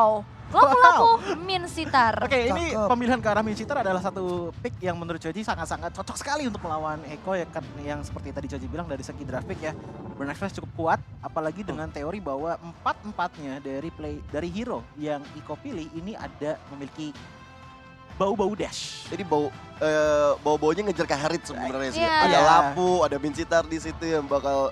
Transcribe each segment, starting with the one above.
Wow, laku-laku Min Sitar. Oke, ini Cakep. pemilihan ke arah Min Sitar adalah satu pick yang menurut Choji sangat-sangat cocok sekali untuk melawan Eko ya kan, yang seperti tadi Choji bilang dari segi draft pick ya. Burn Express cukup kuat, apalagi dengan teori bahwa empat-empatnya dari hero yang Eko pilih ini memiliki bau-bau dash. Jadi bau-baunya ngejar ke Harit sebenarnya sih. Iya. Ada Iya. Lapu, ada Mincitar di situ yang bakal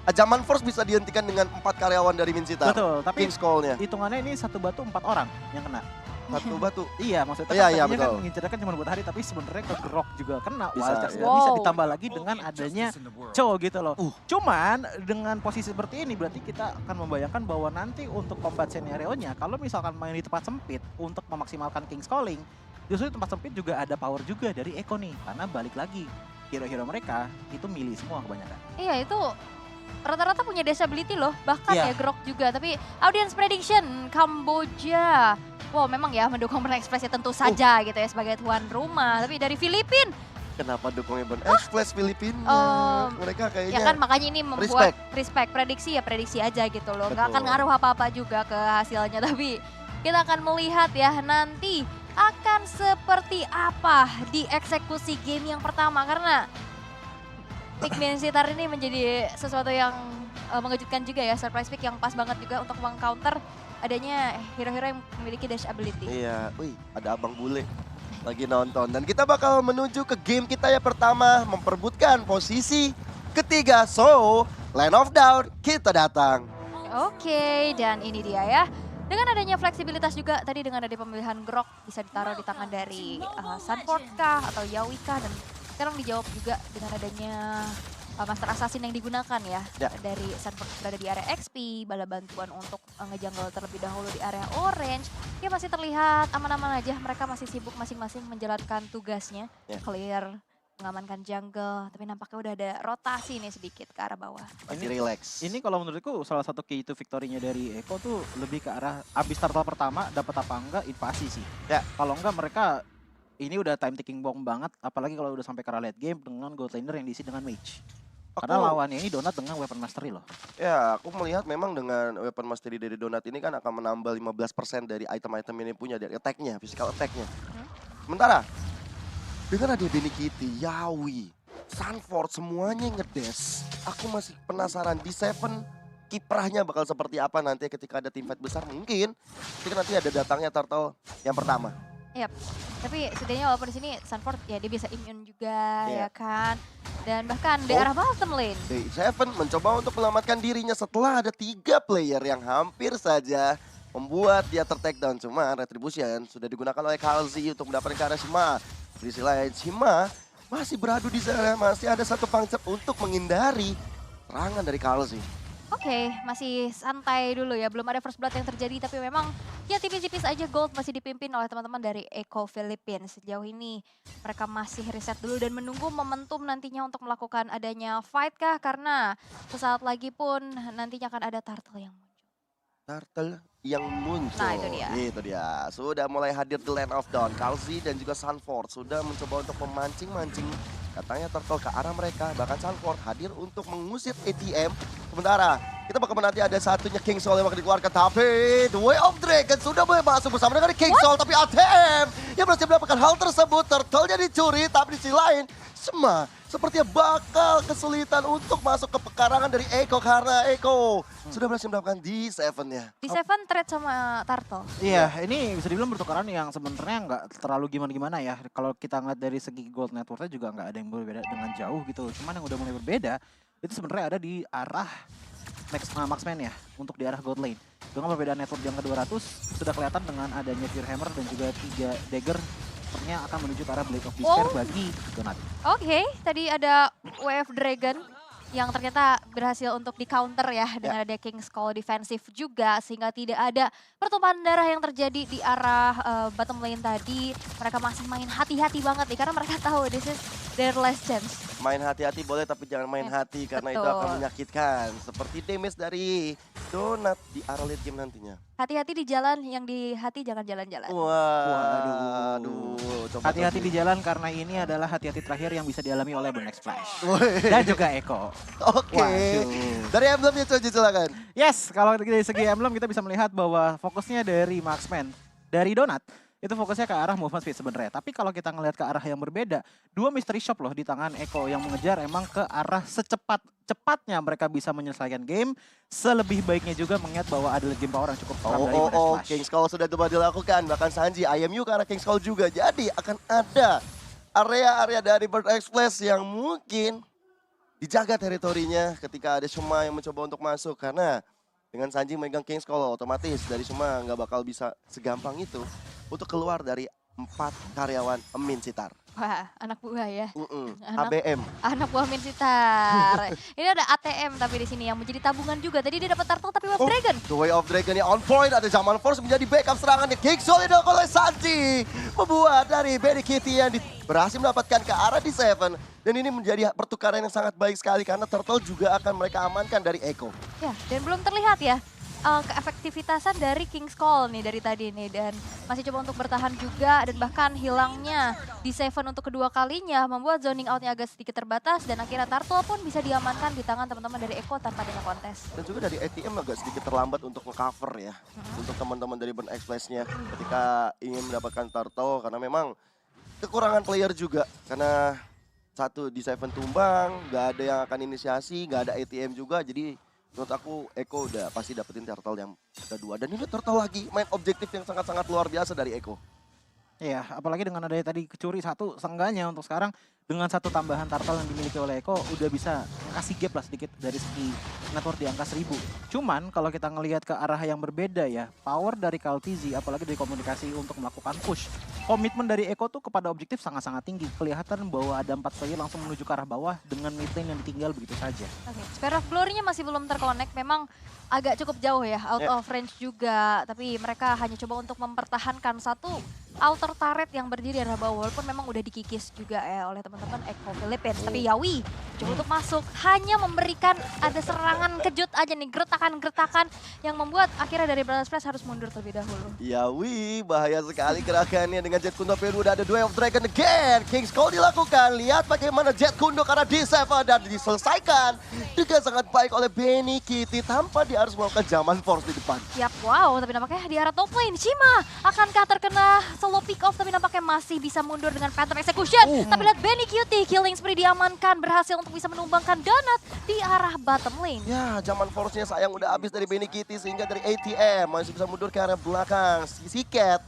Zaman Force bisa dihentikan dengan 4 karyawan dari Mincitar. Betul, tapi King's Call-nya. hitungannya ini satu batu 4 orang yang kena. Satu batu. Iya, maksudnya Iya, kan iya, tadinya kan betul. mengincarnya kan cuma buat hari, tapi sebenarnya ke Grok juga kena, Bisa, Wildcats iya. nggak bisa, Wow. ditambah lagi dengan adanya Cho gitu loh. Cuman dengan posisi seperti ini berarti kita akan membayangkan bahwa nanti untuk combat scenario-nya, kalau misalkan main di tempat sempit untuk memaksimalkan King's Calling, justru di tempat sempit juga ada power juga dari Eko nih, karena balik lagi hero-hero mereka itu milih semua kebanyakan. Iya itu rata-rata punya disability loh, bahkan Iya. ya Grok juga. Tapi audience prediction Kamboja, wow memang ya mendukung Burn Express ya tentu saja gitu ya sebagai tuan rumah. Tapi dari Filipina, Kenapa dukungnya Burn Express Filipina? Mereka kayaknya ya kan makanya ini membuat respect. prediksi ya prediksi aja gitu loh. Nggak akan Betul. ngaruh apa-apa juga ke hasilnya. Tapi kita akan melihat ya nanti akan seperti apa di eksekusi game yang pertama. Karena pick Min Sitar ini menjadi sesuatu yang mengejutkan juga ya. Surprise pick yang pas banget juga untuk meng-counter adanya hero-hero yang memiliki dash ability. Iya, wih ada abang bule lagi nonton. Dan kita bakal menuju ke game kita ya pertama, memperebutkan posisi ketiga. So, Land of Doubt, kita datang. Oke, dan ini dia ya. Dengan adanya fleksibilitas juga tadi dengan ada pemilihan Grok bisa ditaruh di tangan dari Sunford kah atau Yawi kah, dan sekarang dijawab juga dengan adanya Master Assassin yang digunakan ya, Ya. dari Sunford berada di area XP, bala bantuan untuk ngejungle terlebih dahulu di area orange. Ya masih terlihat aman-aman aja, mereka masih sibuk masing-masing menjalankan tugasnya, Ya. clear, mengamankan jungle, tapi nampaknya udah ada rotasi nih sedikit ke arah bawah. Masih relax. Ini kalau menurutku salah satu key to victory-nya dari Eko tuh lebih ke arah abis turtle pertama dapat apa enggak invasi sih. Ya. Kalau enggak mereka ini udah time ticking bomb banget, apalagi kalau udah sampai ke arah late game dengan gold laner yang diisi dengan mage. Karena lawannya ini Donat dengan weapon mastery loh. Ya, aku melihat memang dengan weapon mastery dari Donat ini kan akan menambah 15% dari item-item ini punya, dari attack-nya, physical attack-nya. Sementara, dengan ada Benny Kitty, Yawi, Sunford, semuanya ngedes. Aku masih penasaran di Seven kiprahnya bakal seperti apa nanti ketika ada teamfight besar mungkin. Ketika nanti ada datangnya Turtle yang pertama. Yap, tapi setidaknya walaupun di sini Sunford ya dia bisa immune juga ya kan. Dan bahkan di arah bottom lane. Day Seven mencoba untuk menyelamatkan dirinya setelah ada 3 player yang hampir saja membuat dia ter-takedown. Cuma Retribution sudah digunakan oleh Kalzi untuk mendapatkan ke arah Shima. Di sisi lain Shima masih beradu di sana, masih ada satu puncture untuk menghindari serangan dari Kalzi. Oke, masih santai dulu ya, belum ada first blood yang terjadi, tapi memang ya tipis-tipis aja gold masih dipimpin oleh teman-teman dari Eko Philippines. Sejauh ini mereka masih riset dulu dan menunggu momentum nantinya untuk melakukan adanya fight kah, karena sesaat lagi pun nantinya akan ada turtle yang muncul. Turtle yang muncul. Nah, itu dia. Itu dia. Sudah mulai hadir di Land of Dawn. Kalzi dan juga Sunford sudah mencoba untuk memancing-mancing katanya Turtle ke arah mereka. Bahkan Sunford hadir untuk mengusir ATM. Sementara kita bakal menanti ada satunya King Soul yang bakal dikeluarkan. Tapi The Way of Dragon sudah mulai masuk bersama dengan King Soul. Tapi ATM yang berhasil mendapatkan hal tersebut. Turtle-nya dicuri, tapi di sisi lain Shima sepertinya bakal kesulitan untuk masuk ke pekarangan dari Eko. Karena Eko sudah berhasil mendapatkan D7-nya. Di Seven trade sama turtle. Iya, ini bisa dibilang pertukaran yang sebenarnya nggak terlalu gimana-gimana ya. Kalau kita ngeliat dari segi gold networknya juga nggak ada yang berbeda dengan jauh gitu. Cuman yang udah mulai berbeda itu sebenarnya ada di arah Marksman ya, untuk di arah gold lane. Dengan perbedaan network yang ke-200 sudah kelihatan dengan adanya Fear Hammer dan juga 3 dagger sepertinya akan menuju ke arah Blade of Despair bagi Donat. Oke, tadi ada WF Dragon yang ternyata berhasil untuk di counter ya dengan ada King's Call defensif juga, sehingga tidak ada pertumpahan darah yang terjadi di arah bottom lane tadi. Mereka masih main hati-hati banget nih karena mereka tahu this is their last chance. Main hati-hati boleh tapi jangan main hati karena itu Betul. akan menyakitkan. Seperti damage dari Donut di arah late game nantinya. Hati-hati di jalan, yang di hati jangan jalan-jalan. Waduh. Coba Hati-hati di jalan karena ini adalah hati-hati terakhir yang bisa dialami oleh Burn Splash. Dan juga Eko. Oke. Waduh. Dari emblemnya Coji silakan. Yes, kalau dari segi emblem kita bisa melihat bahwa fokusnya dari Marksman, dari Donut, itu fokusnya ke arah movement speed sebenarnya. Tapi kalau kita ngelihat ke arah yang berbeda, dua mystery shop loh di tangan Eko yang mengejar emang ke arah secepat-cepatnya mereka bisa menyelesaikan game. Selebih baiknya juga mengingat bahwa ada game power yang cukup strong dari Burn Splash. King's Call sudah coba dilakukan. Bahkan Sanji, IMU ke arah King's Call juga. Jadi akan ada area-area dari Burn Splash yang mungkin dijaga teritorinya ketika ada Shuma yang mencoba untuk masuk. Karena dengan Sanji megang King's Call otomatis dari Shuma nggak bakal bisa segampang itu untuk keluar dari 4 karyawan Min Sitar. Wah, anak buah ya. Anak- ABM. Anak buah Min Sitar. Ini ada ATM tapi di sini yang menjadi tabungan juga. Tadi dia dapat turtle tapi Wave Dragon. The Way of Dragon on point. Ada Zaman Force menjadi backup serangan. King's Call dilakukan oleh Sanji. Membuat dari Benny Kitty yang berhasil mendapatkan ke arah di Seven. Dan ini menjadi pertukaran yang sangat baik sekali karena turtle juga akan mereka amankan dari Eko. Ya, dan belum terlihat ya keefektivitasan dari King's Call nih dari tadi nih. Dan masih coba untuk bertahan juga dan bahkan hilangnya di Seven untuk kedua kalinya membuat zoning outnya agak sedikit terbatas. Dan akhirnya Turtle pun bisa diamankan di tangan teman-teman dari Eko tanpa adanya kontes. Dan juga dari ATM agak sedikit terlambat untuk nge-cover ya. Untuk teman-teman dari Burn Express-nya ketika ingin mendapatkan turtle. Karena memang kekurangan player juga. Karena satu di Seven tumbang, nggak ada yang akan inisiasi, nggak ada ATM juga. Jadi menurut aku Eko udah pasti dapetin turtle yang kedua. Dan ini turtle lagi main objektif yang sangat-sangat luar biasa dari Eko. Iya, apalagi dengan adanya tadi kecuri satu, seenggaknya untuk sekarang dengan satu tambahan turtle yang dimiliki oleh Eko udah bisa kasih gap lah sedikit dari segi network di angka 1000. Cuman kalau kita ngelihat ke arah yang berbeda ya, power dari Kaltizi apalagi dari komunikasi untuk melakukan push. Komitmen dari Eko tuh kepada objektif sangat-sangat tinggi. Kelihatan bahwa ada 4 player langsung menuju ke arah bawah dengan mid lane yang ditinggal begitu saja. Oke, Sphere of Glory-nya masih belum terkonek, memang agak cukup jauh ya, out of range juga. Tapi mereka hanya coba untuk mempertahankan satu outer turret yang berdiri di arah bawah, walaupun memang udah dikikis juga ya oleh teman-teman Eko Philippines. Tapi Yawi coba untuk masuk, hanya memberikan ada serangan kejut aja nih, gertakan-gertakan yang membuat akhirnya dari Brothers Flash harus mundur terlebih dahulu. Yawi, bahaya sekali gerakannya dengan Jet Kundo Peru. Udah ada Way of Dragon again. King's Call dilakukan. Lihat bagaimana Jet Kundo karena D7 dan diselesaikan dengan sangat baik oleh Benny Kitty tanpa dia harus melakukan Zaman Force di depan. Yap, wow, tapi nampaknya di arah top lane, Shima akankah terkena solo pick off, tapi nampaknya masih bisa mundur dengan Phantom Execution. Tapi lihat Benny Cutie, killing spree diamankan, berhasil untuk bisa menumbangkan Donut di arah bottom lane. Ya, Zaman Force-nya sayang udah habis dari Benny Kitty sehingga dari ATM masih bisa mundur ke arah belakang. Si Cat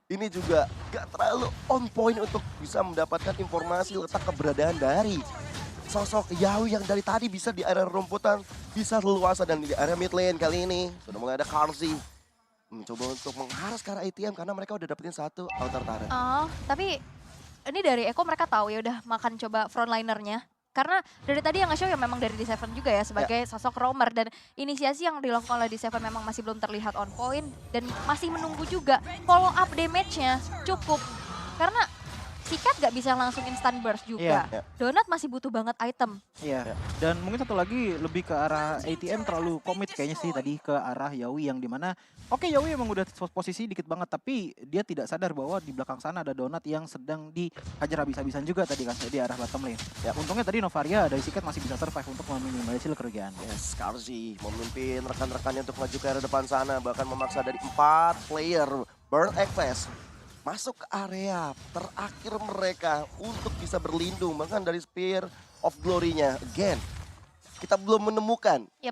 ini juga gak terlalu on point untuk bisa mendapatkan informasi letak keberadaan dari sosok Yawi yang dari tadi bisa di area rumputan, bisa leluasa dan di area mid lane kali ini. Sudah mulai ada Karzi mencoba untuk mengharas ke arah ATM karena mereka udah dapetin satu outer turret. Oh, tapi ini dari Eko mereka tahu ya udah makan coba frontlinernya. Karena dari tadi yang nge-show ya memang dari D7 juga ya sebagai sosok roamer. Dan inisiasi yang dilakukan oleh D7 memang masih belum terlihat on point. Dan masih menunggu juga follow up damage-nya cukup. Karena Sikat gak bisa langsung instant burst juga. Iya. Donut masih butuh banget item. Iya, dan mungkin satu lagi lebih ke arah ATM terlalu komit kayaknya sih tadi ke arah Yawi yang dimana oke Yawi emang udah posisi dikit banget tapi dia tidak sadar bahwa di belakang sana ada Donut yang sedang dihajar habis-habisan juga tadi kan di arah bottom lane. Ya, untungnya tadi Novaria dari Sikat masih bisa survive untuk meminimalisir kerugian. Yes, Karzi memimpin rekan-rekannya untuk maju ke arah depan sana. Bahkan memaksa dari 4 player Burn Express masuk ke area terakhir mereka untuk bisa berlindung. Bahkan dari Spear of Glory-nya. Again, kita belum menemukan Yep.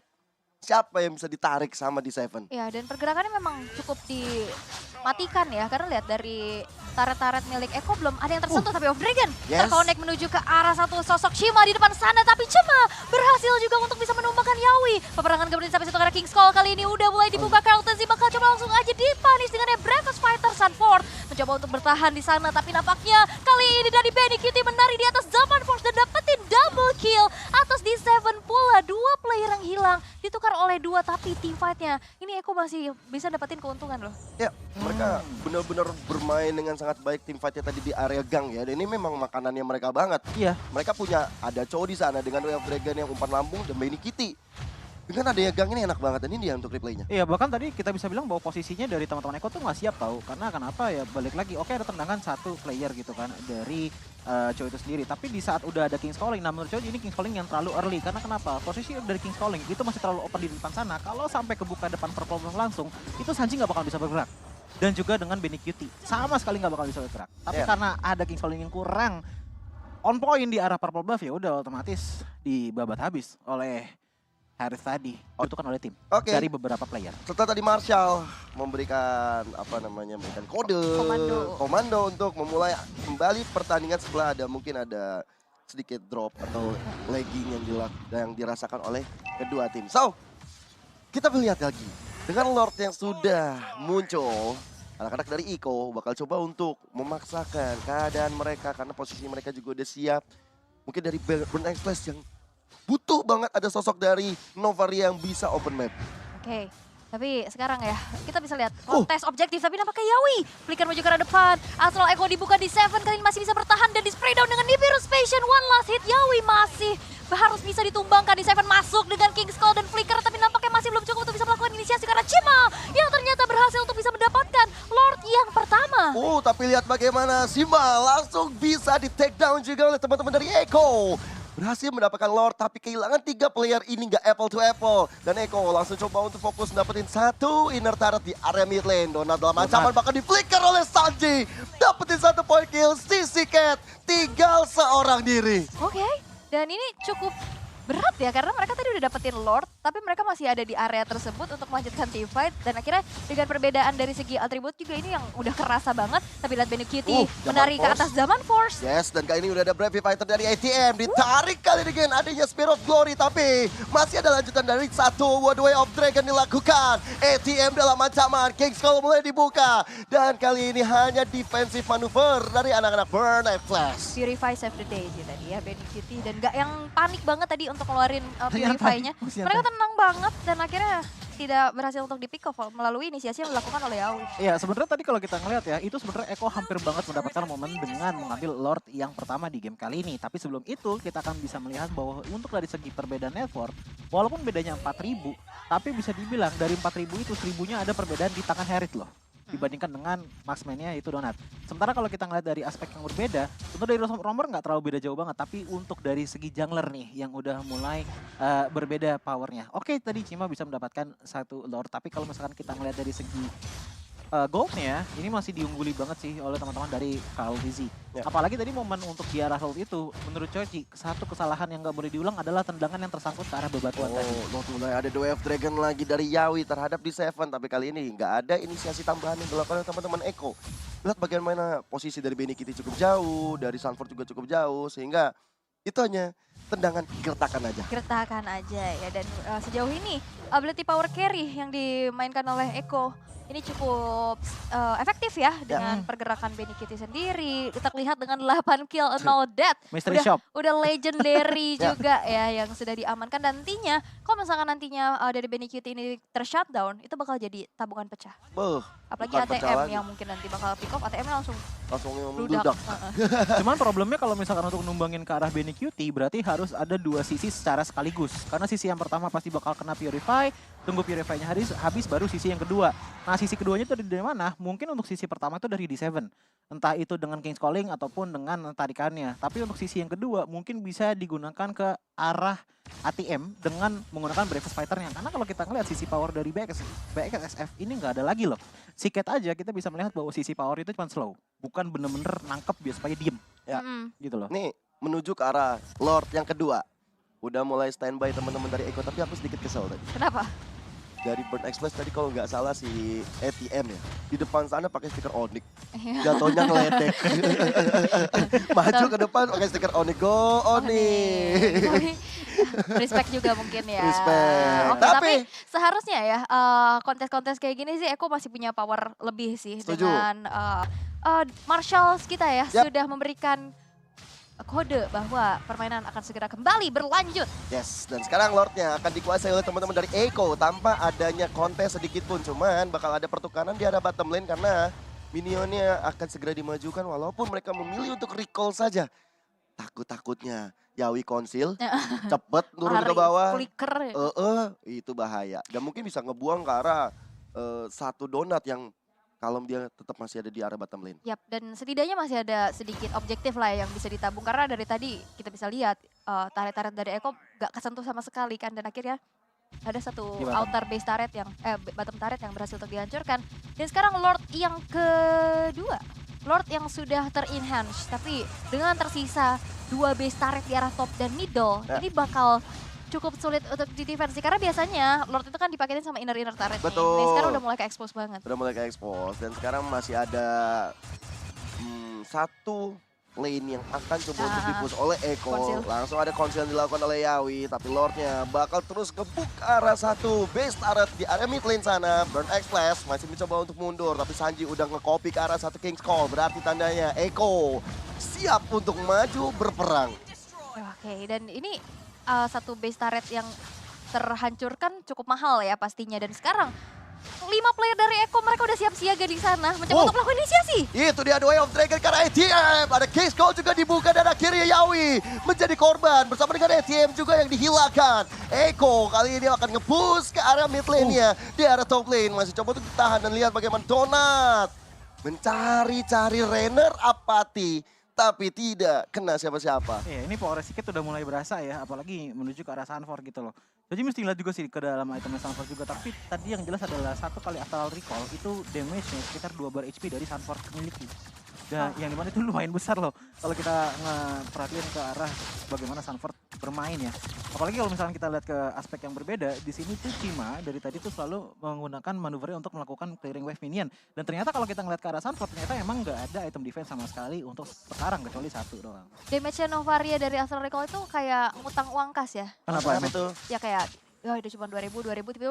siapa yang bisa ditarik sama D7. Ya, dan pergerakannya memang cukup dimatikan ya. Karena lihat dari turret-turret milik Eko belum ada yang tersentuh. Tapi Of Dragon Yes. terkonek menuju ke arah satu sosok Shima di depan sana. Tapi Shima berhasil juga untuk bisa menumbangkan Yawi. Peperangan kemudian sampai satu karena King's Call kali ini udah mulai dibuka. Kaltizi bakal coba langsung aja dipunish dengan Bravest Fighter Sunford. Mencoba untuk bertahan di sana. Tapi nampaknya kali ini dari Benny Cutie menari di atas Zaman Force dan dapetin double kill atas D7 pula. 2 player yang hilang ditukar oleh 2 tapi team fight-nya. Ini Eko masih bisa dapetin keuntungan loh. Ya, mereka benar-benar bermain dengan sangat baik tim fight-nya tadi di area gang ya. Dan ini memang makanannya mereka banget. Iya. Mereka punya ada Chow di sana dengan Way of Dragon yang umpan lambung dan Benny Kitty. Dengan adanya gang ini enak banget dan ini dia untuk replaynya. Iya, bahkan tadi kita bisa bilang bahwa posisinya dari teman-teman Eko tuh nggak siap tahu. Karena kenapa ya, balik lagi, oke ada tendangan satu player gitu kan dari Chow itu sendiri. Tapi di saat udah ada King's Calling, nah menurut Chow ini King's Calling yang terlalu early. Karena kenapa? Posisi dari King's Calling itu masih terlalu open di depan sana. Kalau sampai kebuka depan Purple Buff langsung, itu Sanji nggak bakal bisa bergerak. Dan juga dengan Benny Cutie, sama sekali nggak bakal bisa bergerak. Tapi karena ada King's Calling yang kurang on point di arah Purple Buff, ya udah otomatis dibabat habis oleh Harith tadi, dibutuhkan oleh tim dari beberapa player. Setelah tadi Marshall memberikan memberikan kode komando untuk memulai kembali pertandingan setelah mungkin ada sedikit drop atau lagging yang dirasakan oleh kedua tim. So, kita melihat lagi dengan Lord yang sudah muncul. Anak-anak dari Iko bakal coba untuk memaksakan keadaan mereka karena posisi mereka juga udah siap. Mungkin dari Burn Express yang butuh banget ada sosok dari Novaria yang bisa open map. Oke, tapi sekarang ya kita bisa lihat kontes objektif tapi nampaknya Yawi. Flicker menuju ke arah depan. Astral Echo dibuka di Seven, kali ini masih bisa bertahan dan di spray down dengan Nibiru's Passion. One last hit, Yawi masih harus bisa ditumbangkan di Seven, masuk dengan King's Call dan Flicker tapi nampaknya masih belum cukup untuk bisa melakukan inisiasi karena Cima yang ternyata berhasil untuk bisa mendapatkan Lord yang pertama. Tapi lihat bagaimana Simba langsung bisa di take down juga oleh teman-teman dari Echo. Berhasil mendapatkan Lord tapi kehilangan 3 player ini nggak apple to apple. Dan Eko langsung coba untuk fokus dapetin satu inner turret di area mid lane. Donat dalam ancaman bahkan di flicker oleh Sanji. Dapetin 1 point kill, Sissy Cat tinggal seorang diri. Oke, dan ini cukup berat ya karena mereka tadi udah dapetin Lord tapi mereka masih ada di area tersebut untuk melanjutkan team fight dan akhirnya dengan perbedaan dari segi atribut juga ini yang udah kerasa banget. Tapi lihat Benny Cutie menarik ke atas Zaman Force. Yes, dan kali ini udah ada Brave Fighter dari ATM ditarik kali dengan adanya Spirit of Glory tapi masih ada lanjutan dari satu Way of Dragon dilakukan. ATM dalam ancaman, King's Call mulai dibuka dan kali ini hanya defensive manuver dari anak-anak Burn Flash. Purify save the day sih tadi ya Benny Cutie dan gak yang panik banget tadi untuk ngeluarin Purify-nya. Mereka tenang banget dan akhirnya tidak berhasil untuk di-pick off melalui inisiasi yang dilakukan oleh Yawi. Iya, sebenarnya tadi kalau kita ngelihat ya, itu sebenarnya Eko hampir banget mendapatkan momen dengan mengambil Lord yang pertama di game kali ini. Tapi sebelum itu, kita akan bisa melihat bahwa untuk dari segi perbedaan network, walaupun bedanya 4.000, tapi bisa dibilang dari 4.000 itu 1.000-nya ada perbedaan di tangan Harith loh. Dibandingkan dengan marksman-nya itu Donat. Sementara kalau kita ngeliat dari aspek yang berbeda, tentu dari Romer nggak terlalu beda jauh banget. Tapi untuk dari segi jungler nih yang udah mulai berbeda powernya. Oke, tadi Cima bisa mendapatkan 1 Lord. Tapi kalau misalkan kita ngeliat dari segi goldnya, ini masih diungguli banget sih oleh teman-teman dari Carl Dizzy. Apalagi tadi momen untuk di arah hold itu, menurut Choji, satu kesalahan yang nggak boleh diulang adalah tendangan yang tersangkut ke arah bebatuan tadi. Mulai ada Way of Dragon lagi dari Yawi terhadap di Seven, tapi kali ini nggak ada inisiasi tambahan yang dilakukan oleh teman-teman Eko. Lihat bagaimana posisi dari Benny Kitty cukup jauh, dari Sanford juga cukup jauh, sehingga itu hanya tendangan gertakan aja. Gertakan aja ya, dan sejauh ini ability power carry yang dimainkan oleh Eko ini cukup efektif ya dengan pergerakan Benny Kitty sendiri. Kita lihat dengan 8 kill, 0 death. Mystery Shop. Udah legendary juga ya yang sudah diamankan. Dan nantinya, kalau misalkan nantinya dari Benny Kitty ini tershutdown, itu bakal jadi tabungan pecah. Apalagi ATM yang mungkin nanti bakal pick off, ATM-nya langsung meludak. Cuman problemnya kalau misalkan untuk numbangin ke arah Benny Cutie, berarti harus ada 2 sisi secara sekaligus. Karena sisi yang pertama pasti bakal kena Purify, tunggu Purify-nya habis baru sisi yang kedua. Nah, sisi keduanya itu dari mana? Mungkin untuk sisi pertama itu dari D7. Entah itu dengan King's Calling ataupun dengan tarikannya. Tapi untuk sisi yang kedua mungkin bisa digunakan ke arah ATM dengan menggunakan Bravest Fighter-nya. Karena kalau kita ngelihat sisi power dari BXSF ini nggak ada lagi loh. Siket aja kita bisa melihat bahwa sisi power itu cuma slow. Bukan bener-bener nangkep biar supaya diem. Ya, gitu loh. Nih, menuju ke arah Lord yang kedua. Udah mulai standby teman-teman dari Eko, tapi aku sedikit kesel tadi. Kenapa? Dari Burn Express tadi kalau nggak salah si ATM ya. Di depan sana pakai stiker Onyx. Jatuhnya ngeledek. Maju ke depan pakai stiker Onyx. Go Onyx. Respect juga mungkin ya. Respect. Oke, tapi seharusnya ya kontes-kontes kayak gini sih Eko masih punya power lebih sih. Setuju. Dengan Marshals kita ya sudah memberikan kode bahwa permainan akan segera kembali berlanjut. Yes, dan sekarang Lordnya akan dikuasai oleh teman-teman dari Echo tanpa adanya kontes sedikit pun. Cuman bakal ada pertukaran di arah bottom lane karena minionnya akan segera dimajukan walaupun mereka memilih untuk recall saja. Takut-takutnya Yawi konsil, cepet turun ke Lari, bawah. flicker. Itu bahaya. Dan mungkin bisa ngebuang ke arah satu donat yang kalau dia tetap masih ada di arah bottom lane. Yap, dan setidaknya masih ada sedikit objektif lah yang bisa ditabung. Karena dari tadi kita bisa lihat turret-turret dari Eko gak kesentuh sama sekali kan. Dan akhirnya ada satu outer base turret yang, bottom turret yang berhasil untuk dihancurkan. Dan sekarang Lord yang kedua. Lord yang sudah ter-enhance, tapi dengan tersisa 2 base turret di arah top dan middle, ini bakal cukup sulit untuk di-defense. Karena biasanya Lord itu kan dipaketin sama inner turret nih. Betul. Nih, sekarang udah mulai ke-expose banget. Udah mulai ke expose dan sekarang masih ada satu lane yang akan coba untuk di-push oleh Eko. Konsil. Langsung ada konsil yang dilakukan oleh Yawi, tapi Lordnya bakal terus ngebuk ke arah satu base turret di area mid lane sana. Burn X-Flash masih mencoba untuk mundur, tapi Sanji udah nge-copy ke arah satu King's Call. Berarti tandanya Eko siap untuk maju berperang. Oke, dan ini satu base turret yang terhancurkan cukup mahal ya pastinya. Dan sekarang 5 player dari Eko mereka udah siap siaga di sana mencoba untuk melakukan inisiasi. Itu dia The Way of Dragon karena ATM. Ada King's Call juga dibuka dan akhirnya Yawi menjadi korban bersama dengan ATM juga yang dihilangkan. Eko kali ini akan nge-push ke area mid lane-nya. Di area top lane masih coba untuk ditahan dan lihat bagaimana Donat mencari-cari Renner apati. Tapi tidak kena siapa-siapa. Iya, ini power sedikit udah mulai berasa ya, apalagi menuju ke arah Sunford gitu loh. Jadi mesti lihat juga sih ke dalam itemnya Sunford juga, tapi tadi yang jelas adalah 1 kali astral recall itu damage-nya sekitar 2 bar HP dari Sunford miliki. Dan yang dimana itu lumayan besar loh kalau kita perhatiin ke arah bagaimana Sunford bermain ya. Apalagi kalau misalnya kita lihat ke aspek yang berbeda, di sini tuh Cima dari tadi tuh selalu menggunakan manuvernya untuk melakukan clearing wave minion. Dan ternyata kalau kita ngeliat ke arah Sunford, ternyata emang nggak ada item defense sama sekali untuk sekarang kecuali 1 doang. Damage-nya Novaria dari Astral Recall itu kayak ngutang uang kas ya. Kenapa Apa itu? Ya kayak ya itu cuma 2000 tiba-tiba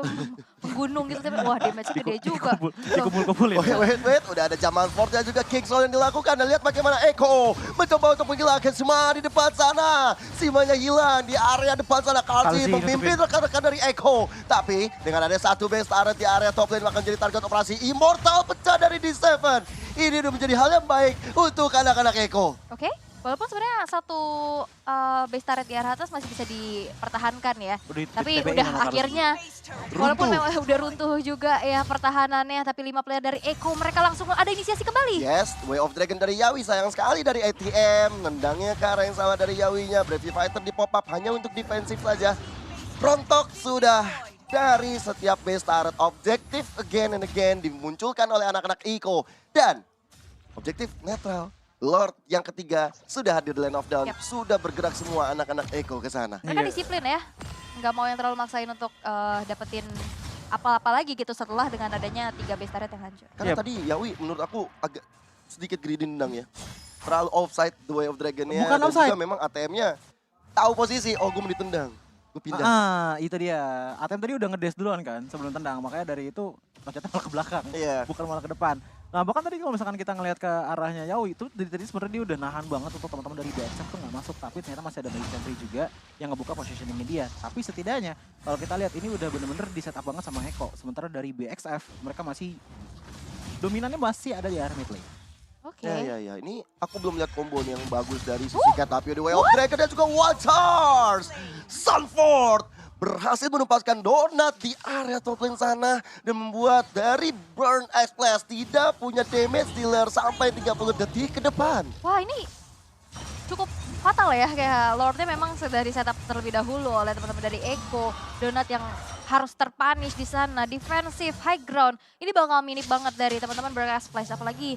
menggunung gitu, tapi wah damage-nya gede juga. Dikumpul-kumpulin. Wait, udah ada Jamal Fordnya juga King's Call yang dilakukan. Dan lihat bagaimana Eko mencoba untuk menghilangkan Sima di depan sana. Simanya hilang di area depan sana. Kalsi memimpin rekan-rekan dari Eko. Tapi dengan ada satu base turret di area top lane akan jadi target operasi. Immortal pecah dari D7. Ini udah menjadi hal yang baik untuk anak-anak Eko. Oke, walaupun sebenarnya satu base turret di arah atas masih bisa dipertahankan ya. Tapi udah akhirnya, walaupun memang udah runtuh juga ya pertahanannya, tapi 5 player dari Eko mereka langsung ada inisiasi kembali. Yes, Way of Dragon dari Yawi sayang sekali dari ATM. Nendangnya ke arah yang sama dari Yawinya. Bravely Fighter di pop up hanya untuk defensif saja. Rontok sudah dari setiap base turret. Objektif again and again dimunculkan oleh anak-anak Eko. Dan objektif netral. Lord yang ketiga sudah hadir di Land of Dawn. Sudah bergerak semua anak-anak Eko ke sana. Mereka disiplin ya. Nggak mau yang terlalu maksain untuk dapetin apa-apa lagi gitu setelah dengan adanya 3 base turret yang hancur. Karena tadi Yawi menurut aku agak sedikit greedy nendang ya. Terlalu offside The Way of Dragon-nya. Bukan dan offside. juga memang ATM-nya tahu posisi. Oh, gue mau ditendang. Gue pindah. Itu dia. ATM tadi udah ngedes duluan kan sebelum tendang. Makanya dari itu loncatnya malah ke belakang. Iya. Bukan malah ke depan. Nah bahkan tadi kalau misalkan kita ngelihat ke arahnya Yawi itu dari tadi sebenarnya dia udah nahan banget untuk teman-teman dari BXF tuh nggak masuk. Tapi ternyata masih ada Magic Sentry juga yang ngebuka positioningnya dia. Tapi setidaknya kalau kita lihat ini udah bener-bener di setup banget sama Eko. Sementara dari BXF mereka masih dominannya masih ada di arah mid lane. Oke. Ya. Ini aku belum lihat combo yang bagus dari sisi Cat-Tapio The Way of Dragon dan juga Wild Charge. Sunford berhasil menempatkan Donat di area top lane sana dan membuat dari Burn X-Flash tidak punya damage dealer sampai 30 detik ke depan. Wah ini cukup fatal ya, kayak Lordnya memang sudah di setup terlebih dahulu oleh teman-teman dari Eko. Donat yang harus terpunish di sana, defensif, high ground. Ini bakal minip banget dari teman-teman Burn X-Flash, apalagi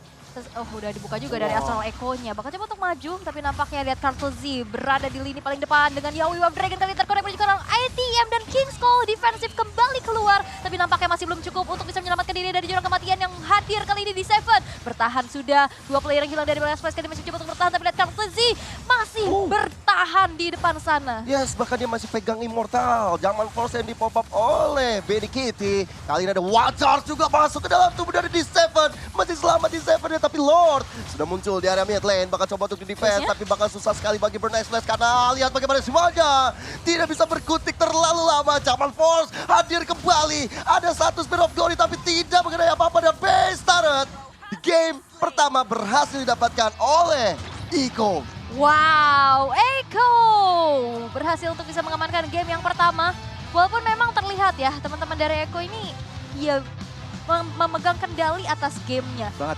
udah dibuka juga dari asal Eko-nya. Bakal coba untuk maju, tapi nampaknya lihat Cartel Z berada di lini paling depan dengan Yawi Wave Dragon kali terkonek menuju ke arah ATM dan King's Call defensif kembali keluar. Tapi nampaknya masih belum cukup untuk bisa menyelamatkan diri dari jurang kematian yang hadir kali ini di Seven. Bertahan sudah, 2 player yang hilang dari Burn X-Flash kali masih coba untuk bertahan, tapi lihat Cartel Z masih bertahan. bertahan di depan sana. Yes, bahkan dia masih pegang Immortal. Zaman Force yang di-pop up oleh Benny Kitty. Kali ini ada Wajar juga masuk ke dalam tubuh dari D7. Masih selamat D7 ya, tapi Lord sudah muncul di area mid lane. Bakal coba untuk di-defense, tapi bakal susah sekali bagi Burnice Flash. Karena lihat bagaimana semuanya tidak bisa berkutik terlalu lama. Zaman Force hadir kembali. Ada satu Spear of Glory, tapi tidak mengenai apa-apa. Dan base turret di game pertama berhasil didapatkan oleh Iko. Wow, Eko berhasil untuk bisa mengamankan game yang pertama. Walaupun memang terlihat ya teman-teman dari Eko ini ya memegang kendali atas gamenya. Banget.